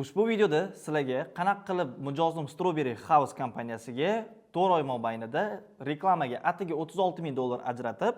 Ushbu videoda sizlarga qanaqa qilib mijozim Strawberry House kompaniyasiga 4 oy mobaynida reklamaga atigi $36,000 ajratib,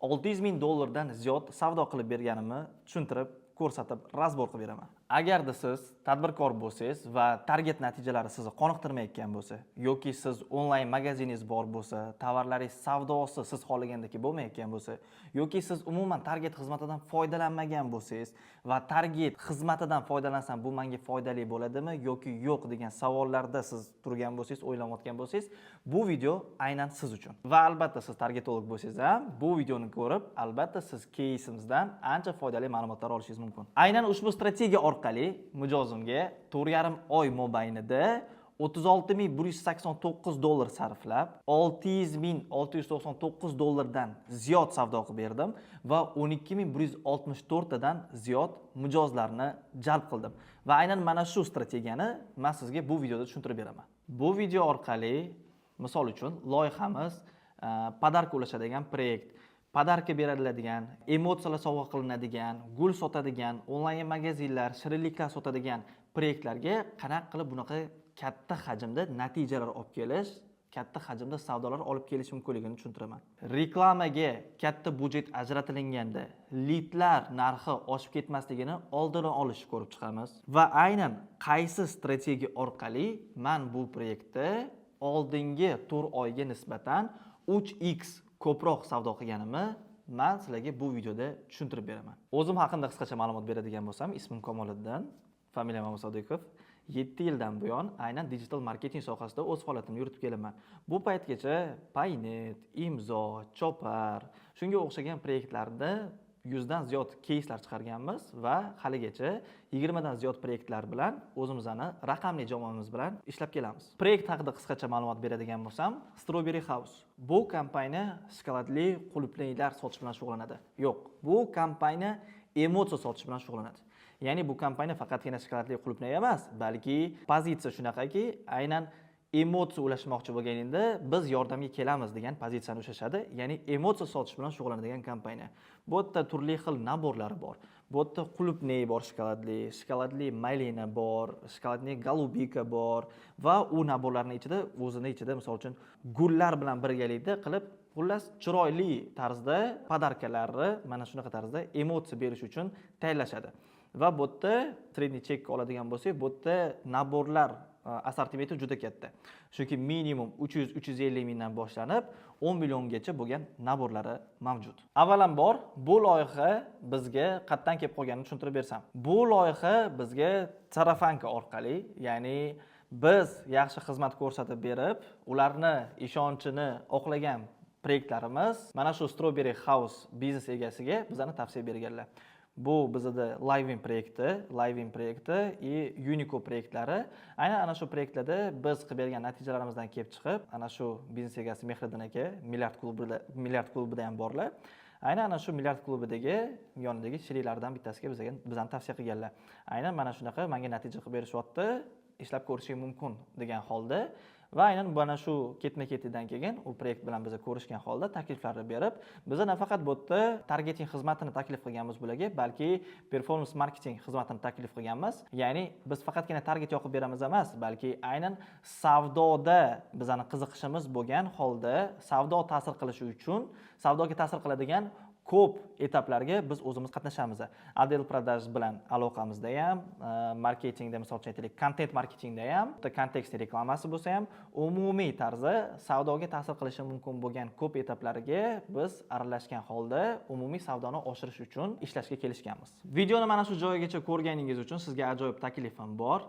$600,000 dan ziyod savdo qilib berganimni tushuntirib, ko'rsatib, razbor qilib beraman. Agarda siz tadbirkor bo'lsangiz va target natijalari sizni qoniqtirmayotgan bo'lsa, yoki siz onlayn magaziningiz bor bo'lsa, tovarlaringiz savdosi siz xohlagandek bo'lmayotgan bo'lsa, yoki siz umuman target xizmatidan foydalanmagan bo'lsangiz va target xizmatidan foydalansam bu menga foydali bo'ladimi yoki yo'q degan savollarda siz turgan bo'lsangiz, o'ylayotgan bo'lsangiz, bu video aynan siz uchun. Va albatta siz targetolog bo'lsangiz ham bu videoni ko'rib, albatta siz кейsimizdan ancha foydali ma'lumotlar olishingiz mumkin. Aynan ushbu strategiya orqali mijozimga 4,5 oy mobaynida $36,189 sarflab, $600,699 dan ziyod savdo qilib berdim va 12,164 dan ziyod mijozlarni jalb qildim. Va aynan mana shu strategiyani men sizga bu videoda tushuntirib beraman. Bu video orqali misol uchun loyihamiz podarka ulashadigan proyekt, podarka beriladigan, emotsiyalar sovg'a qilinadigan, gul sotadigan, onlayn magazinlar, shirinliklar sotadigan proyektlarga qanaqa qilib bunaqa katta hajmda natijalar olib kelish, katta hajmda savdolar olib kelish mumkinligini tushuntiraman. Reklamaga katta budjet ajratilganda lidlar narxi oshib ketmasligini oldini olish ko'rib chiqamiz va aynan qaysi strategiya orqali men bu proyektda oldingi 4 oyga nisbatan 3x ko'proq savdo qilganimni men sizlarga bu videoda tushuntirib beraman. O'zim haqida qisqacha ma'lumot beradigan bo'lsam, ismim Komoliddin, familiyam Sodiqov. 7 yildan buyon aynan digital marketing sohasida o'z faoliyatimni yuritib kelaman. Bu paytgacha Paynet, Imzo, Chopar, shunga o'xshagan proyektlarda 100 dan ziyod keyslar chiqarganmiz va haligacha 20 dan ziyod proyektlar bilan o'zimizning raqamli jamoamiz bilan ishlab kelamiz. Proyekt haqida qisqacha ma'lumot beradigan bo'lsam, Strawberry House bu kompaniya shokoladli qulupnaylar sotish bilan shug'ullanadi. Yo'q, bu kompaniya emotsiya sotish bilan shug'ullanadi. Ya'ni bu kompaniya faqatgina shokoladli qulupnay emas, balki pozitsiya shunaqaki, aynan emotsiya ulashmoqchi bo'lganingda biz yordamga kelamiz degan pozitsiyani ushlashadi. Ya'ni emotsiya sotish bilan shug'ullanadigan kompaniya. Bu yerda turli xil naborlari bor. Bu yerda qulupnay bor, shokoladli malina bor, shokoladli golubika bor va u naborlarning ichida misol uchun gullar bilan birgalikda qilib, xullas chiroyli tarzda podarkalarni mana shunaqa tarzda emotsiya berish uchun tayyorlashadi. Va bu yerda sredniy chekka oladigan bo'lsak, bu yerda naborlar assortimenti juda katta. Chunki minimum 300-350 mingdan boshlanib 10 milliongacha bo'lgan naborlari mavjud. Avvalambor bu loyiha bizga qatdan kelib qolganini tushuntirib bersam. Bu loyiha bizga sarafanka orqali, ya'ni biz yaxshi xizmat ko'rsatib berib, ularni ishonchini oqlagan proyektlarimiz mana shu Strawberry House biznes egasiga bizlarni tavsiya berganlar. Bu bizda Living proyekti и Unico proyektlari. Aynan ana shu proyektlarda biz qilib bergan natijalarimizdan kelib chiqib, ana shu biznes egasi Mehriddin aka milliard klubida ham borlar. Aynan ana shu milliard klubidagi yonidagi sheriklardan bittasiga bizani tavsiya qilganlar. Aynan mana shunaqa menga natija qilib berishyapti, ishlab ko'rishing mumkin degan holda va aynan mana shu ketma-ketidan kelgan u proyekt bilan biz ko'rishgan holda takliflarni berib, biz nafaqat bu yerda targeting xizmatini taklif qilganmiz bularga, balki performance marketing xizmatini taklif qilganmiz. Ya'ni biz faqatgina target yoqib beramiz emas, balki aynan savdoda bizning qiziqishimiz bo'lgan holda savdo ta'sir qilishi uchun, savdoga ta'sir qiladigan ko'p etaplarga biz o'zimiz qatnashamiz. Adel продаж bilan aloqamizda ham, marketingda misol uchun aytaylik, content marketingda ham, kontekstli reklamasi bo'lsa ham, umumiy tarzda savdoga ta'sir qilishi mumkin bo'lgan ko'p etaplarga biz aralashgan holda umumiy savdoni oshirish uchun ishlashga kelishganmiz. Videoni mana shu joyigacha ko'rganingiz uchun sizga ajoyib taklifim bor.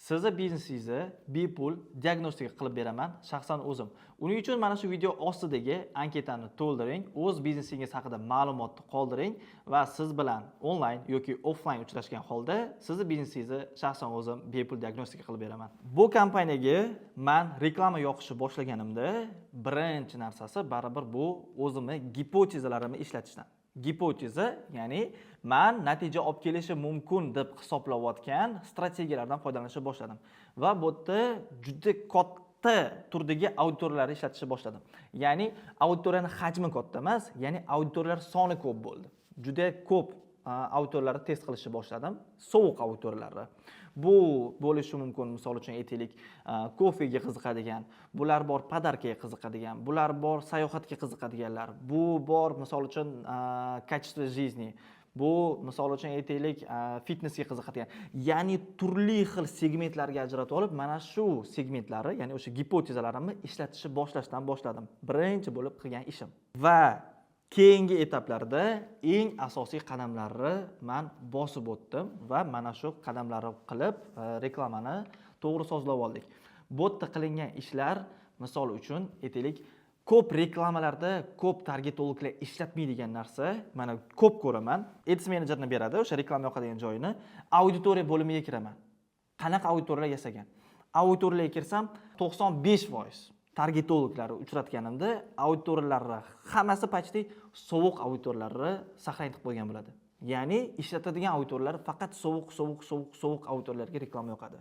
Sizni biznesingizni bepul diagnostika qilib beraman shaxsan o'zim. Uning uchun mana shu video ostidagi anketani to'ldiring, o'z biznesingiz haqida ma'lumotni qoldiring va siz bilan onlayn yoki offlayn uchrashgan holda sizni biznesingizni shaxsan o'zim bepul diagnostika qilib beraman. Bu kompaniyaga men reklama yoqishni boshlaganimda birinchi narsasi baribir bu o'zimni gipotezalarimni ishlatishdan. Gipoteza, ya'ni men natija olib kelishi mumkin deb hisoblayotgan strategiyalardan foydalanishni boshladim va bu yerda juda katta turdagi auditoriyalarni ishlatishni boshladim. Ya'ni auditoriyaning hajmi katta emas, ya'ni auditoriyalar soni ko'p bo'ldi. Juda ko'p auditoriyalarni test qilishni boshladim, sovuq auditoriyalarni. Bu bo'lishi mumkin, misol uchun aytaylik, kofega qiziqadigan, bular bor podarkaga qiziqadigan, bular bor sayohatga qiziqadiganlar, bu bor misol uchun качество жизни, bu misol uchun aytaylik fitnessga qiziqadigan. Ya'ni turli xil segmentlarga ajratib olib, mana shu segmentlari, ya'ni o'sha gipotezalarimni ishlatishni boshlashdan boshladim. Birinchi bo'lib qilgan ishim. Va keyingi etaplarda eng asosiy qadamlarni men bosib o'tdim va mana shu qadamlarni qilib reklamani to'g'ri sozlab oldik. Bu yerda qilingan ishlar, misol uchun aytaylik, ko'p reklamalarda ko'p targetologlar ishlatmaydigan narsa, mana ko'p ko'raman. Ads menejerni beradi, o'sha reklama yoqadigan joyini, auditoriya bo'limiga kiraman. Qanaqa auditoriyalar yasagan? Auditoriyaga kirsam 95% targetologlarni uchratganimda auditoriyalarni hammasi почти sovuq auditoriyalarni saqlanib qo'ygan bo'ladi. Ya'ni ishlatadigan auditoriyalar faqat sovuq auditoriyalarga reklama yoqadi.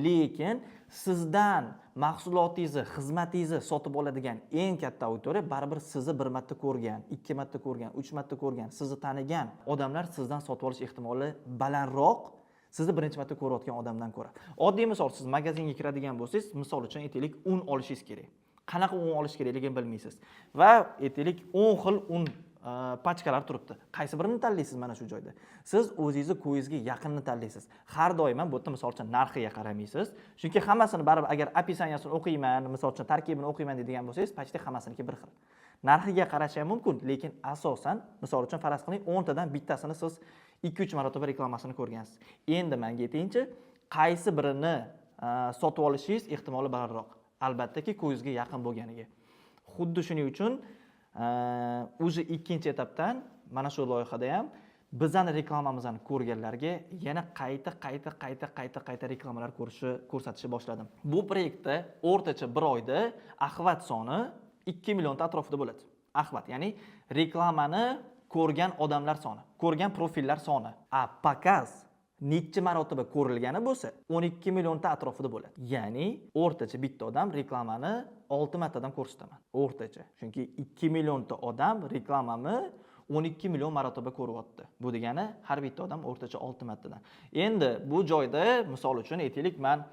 Lekin sizdan mahsulotingizni, xizmatingizni sotib oladigan eng katta auditoriya baribir sizni bir marta ko'rgan, 2 marta ko'rgan, 3 marta ko'rgan, sizni tanigan odamlar sizdan sotib olish ehtimoli balandroq sizni birinchi marta ko'rayotgan odamdan ko'ra. Oddiy misol, siz magazinga kiradigan bo'lsangiz, misol uchun aytaylik, un olishingiz kerak. Qanaqa un olish kerakligini bilmaysiz. Va aytaylik 10 xil un pachkalar turibdi. Qaysi birini tanlaysiz mana shu joyda? Siz o'zingizni ko'zingizga yaqinni tanlaysiz. Har doim ham bu yerda misol uchun narxiga qaramaysiz. Chunki hammasini baribir agar opisaniyasini o'qiyman, misol uchun tarkibini o'qiyman deydigan bo'lsangiz, почти hammasiniki bir xil. Narxiga qarash ham mumkin, lekin asosan misol uchun faraz qiling 10 tadan bittasini siz 2-3 marotaba reklamasini ko'rgansiz. Endi menga aytingchi, qaysi birini sotib olishingiz ehtimoli balandroq? Albattaki ko'zga yaqin bo'lganiga. Xuddi shuning uchun o'zi ikkinchi etapdan mana shu loyihada ham bizning reklamamizni ko'rganlarga yana qayta reklamalar ko'rsatishni boshladim. Bu proyektda o'rtacha bir oyda axvat soni 2 millionta atrofida bo'ladi. Axvat, ya'ni reklamani ko'rgan odamlar soni, ko'rgan profillar soni. Pakaz necha marotaba ko'rilgani bo'lsa 12 millionta atrofida bo'ladi. Ya'ni o'rtacha bitta odam reklamani 6 martadan ko'rsataman. O'rtacha. Chunki 2 millionta odam reklamamni 12 million marotaba ko'ryapti. Bu degani har bitta odam o'rtacha 6 martadan. Endi bu joyda misol uchun aytaylik, mana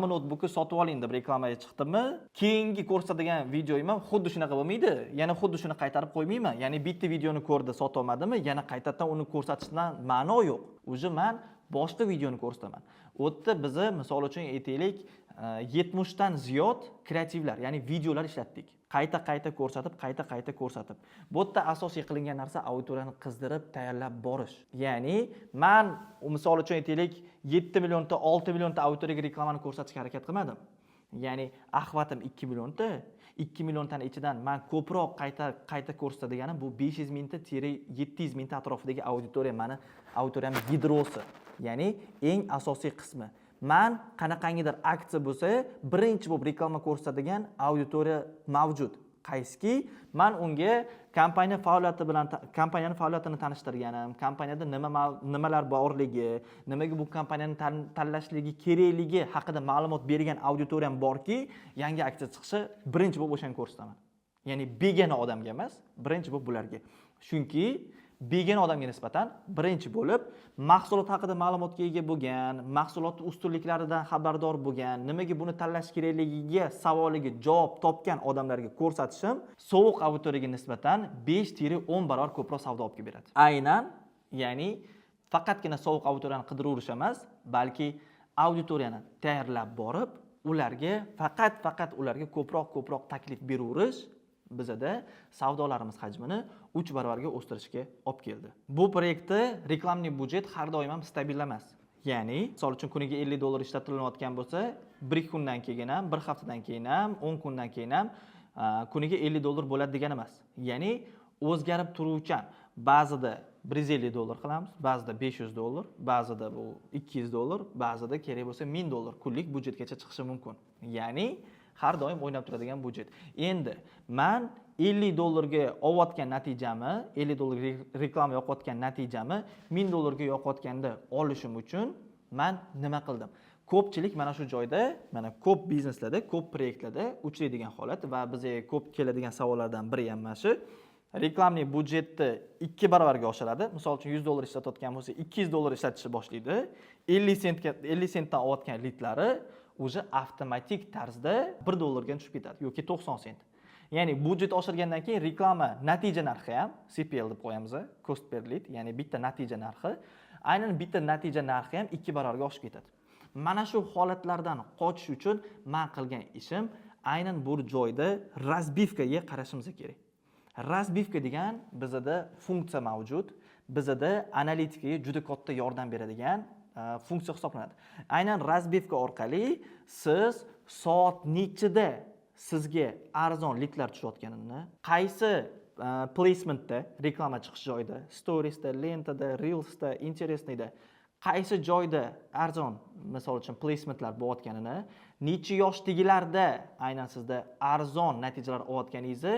bu notebookni sotib oling deb reklamaga chiqdimmi, keyingi ko'rsatadigan videoyim ham xuddi shunaqa bo'lmaydi. Yana xuddi shuni qaytarib qo'ymayman. Ya'ni bitta videoni ko'rdi, sota olmadimi, yana qaytadan uni ko'rsatishdan ma'no yo'q. O'zi men boshqa videoni ko'rsataman. U yerda biz misol uchun aytaylik 70 dan ziyod kreativlar, ya'ni videolar ishlatdik. Qayta ko'rsatib. Bu yerda asosiy qilingan narsa auditoriyani qizdirib, tayyorlab borish. Ya'ni men misol uchun aytaylik 7 millionta, 6 millionta auditoriyaga reklamani ko'rsatishga harakat qilmadim. Ya'ni axvatim 2 millionta, 2 milliontaning ichidan men ko'proq qayta ko'rsatadiganim bu 500 mingta-700 mingta atrofidagi auditoriya, meni auditoriyam gidrosi. Ya'ni eng asosiy qismi. Men qanaqangidir aksiya bo'lsa, birinchi bo'lib reklama ko'rsatadigan auditoriya mavjud. Qaysiki, men unga kompaniyani faoliyatini tanishtirganim, kompaniyada nimalar borligi, nimaga bu kompaniyani tanlashligi kerakligi haqida ma'lumot bergan auditoriyam borki, yangi aksiya chiqishi birinchi bo'lib o'shani ko'rsataman. Ya'ni begona odamga emas, birinchi bo'lib bularga. Chunki begona odamga nisbatan birinchi bo'lib mahsulot haqida ma'lumotga ega bo'lgan, mahsulot ustunliklaridan xabardor bo'lgan, nimaga buni tanlash kerakligiga savoliga javob topgan odamlarga ko'rsatishim sovuq auditoriyaga nisbatan 5-10 barobar ko'proq savdo olib kelib beradi. Aynan, ya'ni faqatgina sovuq auditoriyani qidiraverish emas, balki auditoriyani tayyorlab borib, ularga faqat ularga ko'proq taklif beraverish bizada savdolarimiz hajmini 3 barobarga o'stirishga olib keldi. Bu proyektda reklamni budjet har doim ham stabil emas. Ya'ni, misol uchun kuniga $50 ishlatilayotgan bo'lsa, 1 kundan keyin ham, 1 haftadan keyin ham, 10 kundan keyin ham kuniga $50 bo'ladi degani emas. Ya'ni o'zgarib turuvchan. Ba'zida $150 qilamiz, ba'zida $500, ba'zida bu $200, ba'zida kerak bo'lsa $1000 kunlik budjetgacha chiqishi mumkin. Ya'ni har doim o'ynab turadigan budjet. Endi men $50 ga olayotgan natijami, $50 reklama yoqayotgan natijami $1000 ga yoqayotganda olishim uchun men nima qildim? Ko'pchilik mana shu joyda, mana ko'p bizneslarda, ko'p proyektlarda uchraydigan holat va bizga ko'p keladigan savollardan biri ham mana shu. Reklamni budjetni 2 barobarga oshiradi. Misol uchun $100 ishlatayotgan bo'lsa, $200 ishlatishni boshlaydi. 50 sentdan olayotgan lidlari уже avtomatik tarzda $1 ga tushib ketadi yoki 90 sent. Ya'ni budjet oshirgandan keyin reklama natija narxi ham CPL deb qo'yamiz, cost per lead, ya'ni bitta natija narxi, aynan bitta natija narxi ham 2 barobarga oshib ketadi. Mana shu holatlardan qochish uchun men qilgan ishim aynan bu joyda razbivkaga qarashimiz kerak. Razbivka degan bizda funksiya mavjud, bizda analitikaga juda katta yordam beradigan funksiya hisoblanadi. Aynan razbivka orqali siz soat nechida sizga arzon lidlar tushayotganini, qaysi placementda, reklama chiqish joyida, storiesda, lentada, reelsda, interesnida, qaysi joyda arzon, misol uchun placementlar bo'layotganini, necha yoshdagilarda aynan sizda arzon natijalar olayotganingizni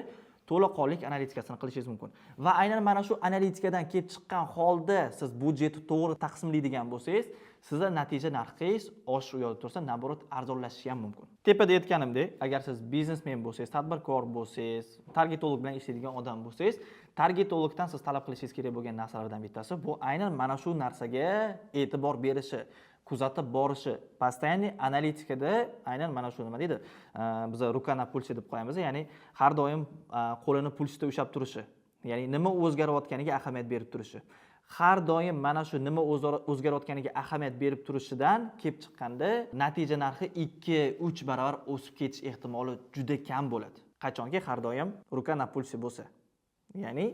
to'laqonlik analitikasini qilishingiz mumkin. Va aynan mana shu analitikadan kelib chiqqan holda siz budjetni to'g'ri taqsimlaydigan bo'lsangiz, sizda natija narxingiz oshish u yoqda tursa, naborot arzonlashishi ham mumkin. Tepada aytganimdek, agar siz biznesmen bo'lsangiz, tadbirkor bo'lsangiz, targetolog bilan ishlaydigan odam bo'lsangiz, targetologdan siz talab qilishingiz kerak bo'lgan narsalardan bittasi bu aynan mana shu narsaga e'tibor berishi, kuzatib borishi, постоянный analitikada aynan mana shu nima deydi? Biz ruka na pulse deb qo'yamiz, ya'ni har doim qo'lini pulsda ushlab turishi, ya'ni nima o'zgarayotganiga ahamiyat berib turishi. Har doim mana shu nima o'zgarayotganiga ahamiyat berib turishidan kelib chiqqanda natija narxi 2-3 barobar o'sib ketish ehtimoli juda kam bo'ladi. Qachonki har doim ruka na pulse bo'lsa. Ya'ni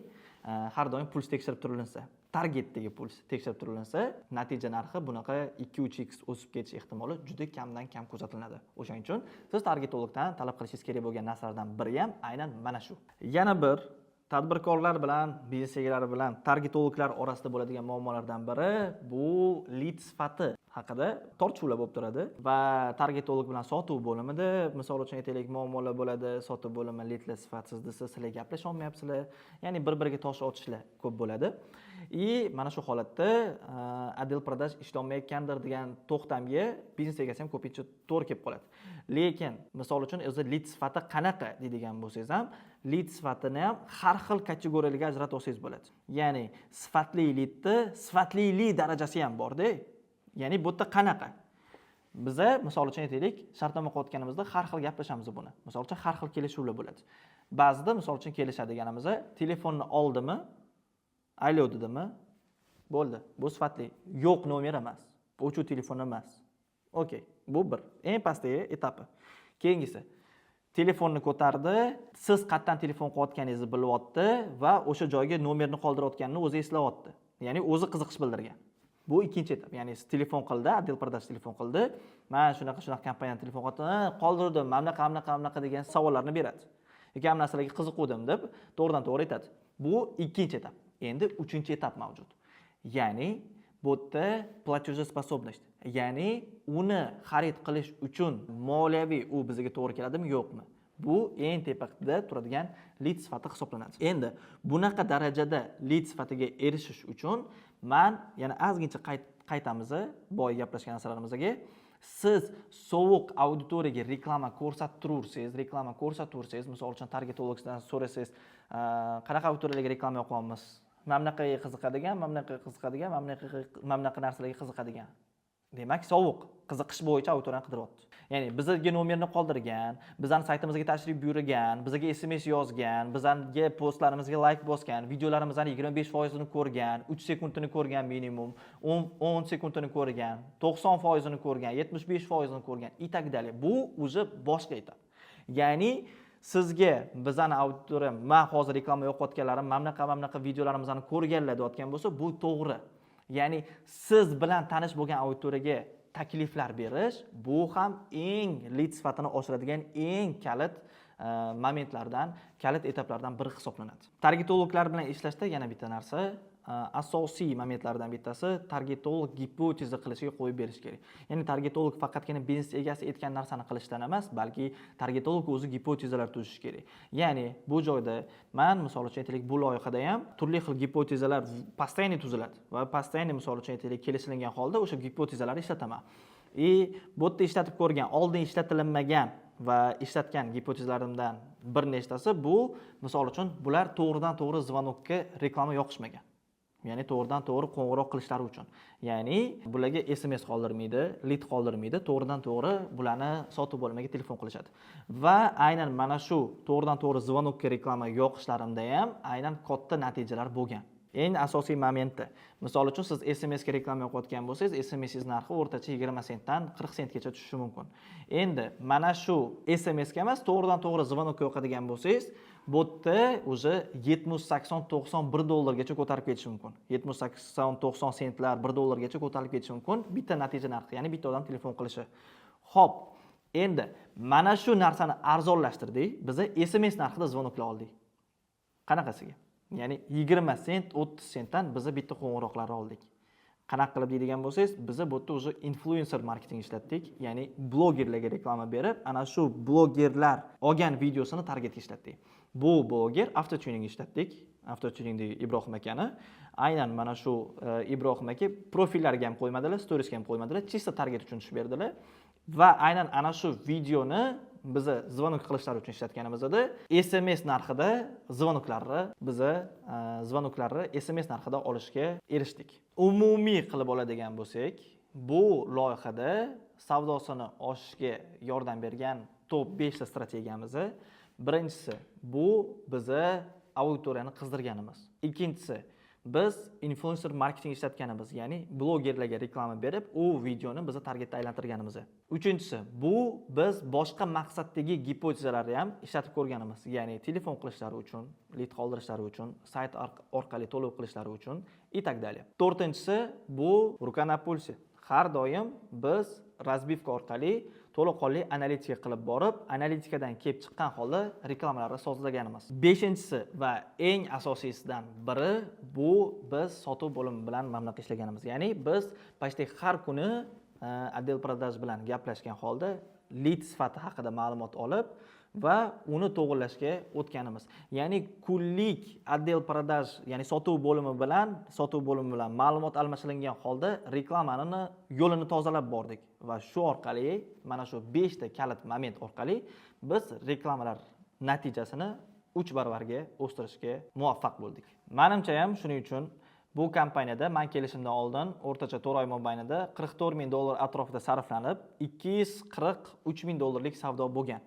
har doim puls tekshirib turilinsa, targetdagi puls tekshirib turilinsa, natija narxi bunaqa 2-3x o'sib ketish ehtimoli juda kamdan kam kuzatiladi. O'shaning uchun siz targetologdan talab qilishingiz kerak bo'lgan narsalardan biri ham aynan mana shu. Yana bir tadbirkorlar bilan, biznes egalari bilan targetologlar orasida bo'ladigan muammolardan biri bu lead sifati haqida tortishuvlar bo'lib turadi va targetolog bilan sotuv bo'limida, misol uchun aytaylik, muammolar bo'ladi, sotuv bo'limi leadlar sifatsiz desa, sizlar gaplasha olmayapsizlar, ya'ni bir-biriga tosh otishlar ko'p bo'ladi. Mana shu holatda отдел продаж ishlolmayotgandir degan to'xtamga biznes egasi ham ko'pincha to'g'ri kelib qoladi. Lekin misol uchun o'zi lead sifati qanaqa deydigan bo'lsangiz ham, lead sifatini ham har xil kategoriyalarga ajratib olsangiz bo'ladi. Ya'ni sifatli leadni sifatlili darajasi ham bor-da. Ya'ni bu yerda qanaqa? Biza misol uchun aytaylik, shartnoma qilayotganimizda har xil gaplashamiz buni. Misol uchun har xil kelishuvlar bo'ladi. Ba'zida misol uchun kelishadiganimizda telefonni oldimi, alo dedimi? Bo'ldi. Bu sifatli. Yo'q nomer emas. O'chov telefon emas. Okey. Bu bir. Eng pastdagi etapi. Keyingisi. Telefonni ko'tardi, siz qayerdan telefon qilayotganingizni bilyapti va o'sha joyga nomerni qoldirayotganini o'zi eslayapti. Ya'ni o'zi qiziqish bildirgan. Bu ikkinchi etap. Ya'ni siz telefon qildi, отдел продаж telefon qildi. Men shunaqa kompaniyadan telefon qoldirdim, mana degan savollarni beradi. Yoki ham narsalarga qiziquvdim deb to'g'ridan to'g'ri aytadi. Bu ikkinchi etap. Endi uchinchi etap mavjud. Ya'ni bu yerda платежеспособность, ya'ni uni xarid qilish uchun moliyaviy u bizga to'g'ri keladimi, yo'qmi? Bu eng tepada turadigan lead sifati hisoblanadi. Endi bunaqa darajada lead sifatiga erishish uchun men yana ozgincha qaytamiz boya gaplashgan narsalarimizga. Siz sovuq auditoriyaga reklama ko'rsattirsangiz, misol uchun targetologdan so'rasangiz, qanaqa auditoriyaga reklama yoqamiz? Mamlaqaga qiziqadigan, mamlaqa narsalarga qiziqadigan. Demak, sovuq, qiziqish bo'yicha auditoriyani qidiryapti. Ya'ni bizga nomerni qoldirgan, bizning saytimizga tashrif buyurgan, bizga SMS yozgan, bizning postlarimizga like bosgan, videolarimizning 25% ni ko'rgan, 3 sekundini ko'rgan minimum, 10 sekundini ko'rgan, 90% ni ko'rgan, 75% ni ko'rgan, itagdali. Bu o'zi boshqa etap. Ya'ni sizga bizning auditoriya, men hozir reklama yo'qotganlarim, mamlaqa videolarimizni ko'rganlar deyotgan bo'lsa, bu to'g'ri. Ya'ni siz bilan tanish bo'lgan auditoriyaga takliflar berish bu ham eng lead sifatini oshiradigan eng kalit momentlardan, kalit etaplardan biri hisoblanadi. Targetologlar bilan ishlashda yana bitta narsa, asosiy momentlardan bittasi targetolog gipoteza qilishiga qo'yib berish kerak. Ya'ni targetolog faqatgina biznes egasi aytgan narsani qilishdan emas, balki targetolog o'zi gipotezalar tuzishi kerak. Ya'ni bu joyda men misol uchun aytaylik, bu loyihada ham turli xil gipotezalar постоянно tuziladi va постоянно misol uchun aytaylik kelishilgan holda o'sha gipotezalarni ishlataman. Bu yerda ishlatib ko'rgan, oldin ishlatilmagan va ishlatgan gipotezalarimdan bir nechtasi bu, misol uchun bular to'g'ridan to'g'ri zvonokka reklama yoqishmagan. Ya'ni to'g'ridan to'g'ri qo'ng'iroq qilishlari uchun. Ya'ni bularga SMS qoldirmaydi, lead qoldirmaydi, to'g'ridan to'g'ri bularni sotuv bo'limiga telefon qilishadi. Va aynan mana shu to'g'ridan to'g'ri zvonokka reklama yoqishlarimda ham aynan katta natijalar bo'lgan. Eng asosiy momenti. Misol uchun siz SMS ga reklama yoqayotgan bo'lsangiz, SMS narxi o'rtacha 20 sentdan 40 sentgacha tushishi mumkin. Endi mana shu SMS ga emas, to'g'ridan to'g'ri zvonokka yoqadigan bo'lsangiz, bu yerda уже 70-80-90 $1 ko'tarib ketishi mumkin. 70-80-90 sentlar $1 ko'tarib ketishi mumkin bitta natija narxi, ya'ni bitta odam telefon qilishi. Xo'p, endi mana shu narsani arzonlashtirdik, biz SMS narxida zvonoklar oldik. Qanaqasiga? Ya'ni 20 sent, 30 sentdan biz bitta qo'ng'iroqlarni oldik. Qanaqa qilib deydigan bo'lsangiz, biz bu yerda o'zi influencer marketing ishlatdik, ya'ni blogerlarga reklama berib, ana shu blogerlar olgan videosini targetga ishlatdik. Bu bloger avtotuning ishlatdik, avtotuningdagi Ibrohim akani. Aynan mana shu Ibrohim aka profillariga ham qo'ymadilar, storiesga ham qo'ymadilar, chista target uchun tushib berdilar. Va aynan ana shu videoni biz zvonok qilishlari uchun ishlatganimizda SMS narxida zvonoklarni SMS narxida olishga erishdik. Umumiy qilib oladigan bo'lsak, bu loyihada savdosini oshishga yordam bergan top 5 ta strategiyamiz. Birinchisi, bu bizni auditoriyani qizdirganimiz. Ikkinchisi, biz influencer marketing ishlatganimiz, ya'ni blogerlarga reklama berib, u videoni biz targetga aylantirganimiz. Uchinchisi, bu biz boshqa maqsaddagi gipotezalarni ham ishlatib ko'rganimiz, ya'ni telefon qilishlari uchun, lead qoldirishlari uchun, sayt orqali to'lov qilishlari uchun и так далее. To'rtinchisi, bu ruka na pulse. Har doim biz razbivka orqali to'laqonli analitika qilib borib, analitikadan kelib chiqqan holda reklamalarni sozlaganimiz. Beshinchisi va eng asosiysidan biri, bu biz sotuv bo'limi bilan mamlaqa ishlaganimiz. Ya'ni biz почти har kuni отдел продаж bilan gaplashgan holda lead sifati haqida ma'lumot olib va uni to'g'rilashga o'tganimiz. Ya'ni kunlik отдел продаж, ya'ni sotuv bo'limi bilan ma'lumot almashilingan holda reklamani yo'lini tozalab bordik va shu orqali mana shu 5 ta kalit moment orqali biz reklamalar natijasini 3 baravarga o'stirishga muvaffaq bo'ldik. Menimcha ham shuning uchun bu kompaniyada men kelishimdan oldin o'rtacha 4 oy mobaynida $44,000 atrofida sarflanib, $243,000 savdo bo'lgan.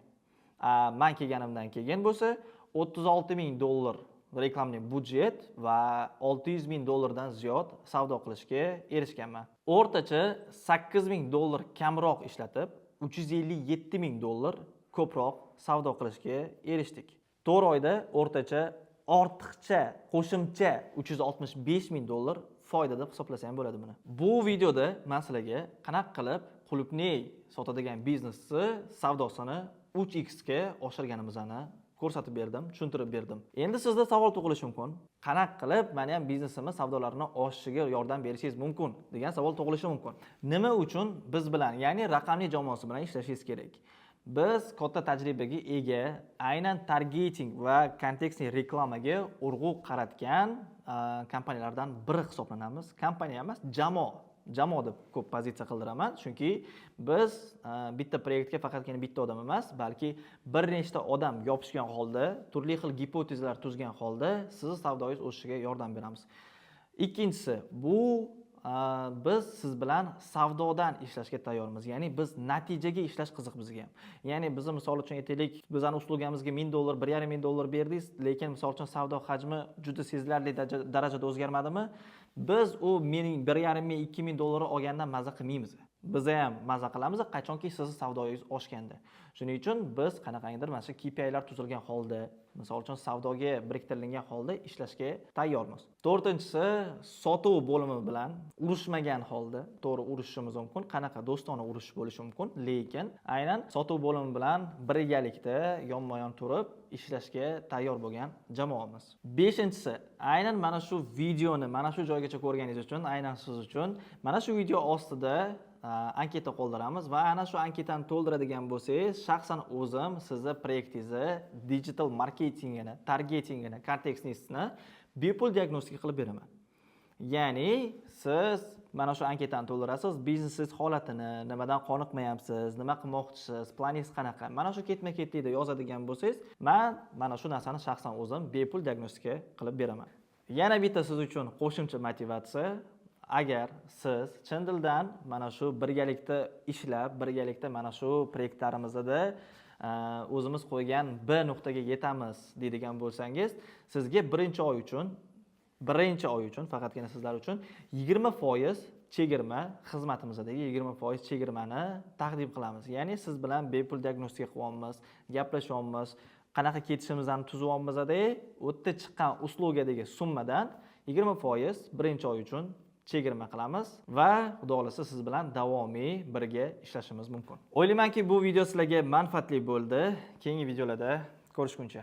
Men kelganimdan keyin bo'lsa $36,000 reklamli budjet va $600,000 dan ziyod savdo qilishga erishganman. O'rtacha $8,000 kamroq ishlatib, $357,000 ko'proq savdo qilishga erishdik. 4 oyda o'rtacha ortiqcha qo'shimcha $365,000 foyda deb hisoblasa ham bo'ladi buni. Bu videoda men sizlarga qanaqa qilib qulupney sotadigan biznesni savdosini 3x ga oshirganimizni ko'rsatib berdim, tushuntirib berdim. Endi sizda savol tug'ilishi mumkin. Qanaqa qilib meni ham biznesimni savdolarini oshishiga yordam berishingiz mumkin degan savol tug'ilishi mumkin. Nima uchun biz bilan, ya'ni raqamli jamoasi bilan ishlashingiz kerak? Biz katta tajribaga ega, aynan targeting va kontekstli reklamaga urg'u qaratgan kompaniyalardan biri hisoblanamiz. Kompaniya emas, jamoa deb ko'p pozitsiya qildiraman, chunki biz bitta proyektga faqatgina bitta odam emas, balki bir nechta odam yopishgan holda, turli xil gipotezalar tuzgan holda sizni savdoyingiz o'sishiga yordam beramiz. Ikkinchisi, bu biz siz bilan savdodan ishlashga tayyormiz. Ya'ni biz natijaga ishlash qiziq bizga. Ya'ni biz misol uchun aytaylik, bizning uslugamizga $1,000, $1,500 berdingiz, lekin misol uchun savdo hajmi juda sezilarli darajada o'zgarmadimi? Biz u $1,500-2,000 olgandan maza qilmaymiz. Biz ham maza qilamiz qachonki sizni savdoyingiz oshganda. Shuning uchun biz qanaqangidir mana shu KPIlar tuzilgan holda, misol uchun savdoga biriktirilgan holda ishlashga tayyormiz. To'rtinchisi, sotuv bo'limi bilan urushmagan holda, to'g'ri urishishimiz mumkin, qanaqa do'stona urush bo'lishi mumkin, lekin aynan sotuv bo'limi bilan birgalikda yonma-yon turib ishlashga tayyor bo'lgan jamoamiz. Beshinchisi, aynan mana shu videoni mana shu joygacha ko'rganingiz uchun, aynan siz uchun mana shu video ostida anketa qoldiramiz va ana shu anketani to'ldiradigan bo'lsangiz, shaxsan o'zim sizni proyektingizni, digital marketingini, targetingini, kontekstingizni bepul diagnostika qilib beraman. Ya'ni siz mana shu anketani to'ldirasiz, biznesingiz holatini, nimadan qoniqmayapsiz, nima qilmoqchisiz, planingiz qanaqa, mana shu ketma-ketlikda yozadigan bo'lsangiz, men mana shu narsani shaxsan o'zim bepul diagnostika qilib beraman. Yana bitta siz uchun qo'shimcha motivatsiya. Agar siz chin dildan mana shu birgalikda ishlab, birgalikda mana shu proyektlarimizda o'zimiz qo'ygan bir nuqtaga yetamiz deydigan bo'lsangiz, sizga birinchi oy uchun faqatgina sizlar uchun 20% chegirma, xizmatimizdagi 20% chegirmani taqdim qilamiz. Ya'ni siz bilan bepul diagnostika qilyapmiz, gaplashyapmiz, qanaqa ketishimizni tuzyapmiz-da, u yerda chiqqan uslugadagi summadan 20% birinchi oy uchun chegirma qilamiz va xudo xolasa siz bilan davomiy birga ishlashimiz mumkin. O'ylaymanki, bu video sizlarga manfaatli bo'ldi. Keyingi videolarda ko'rishguncha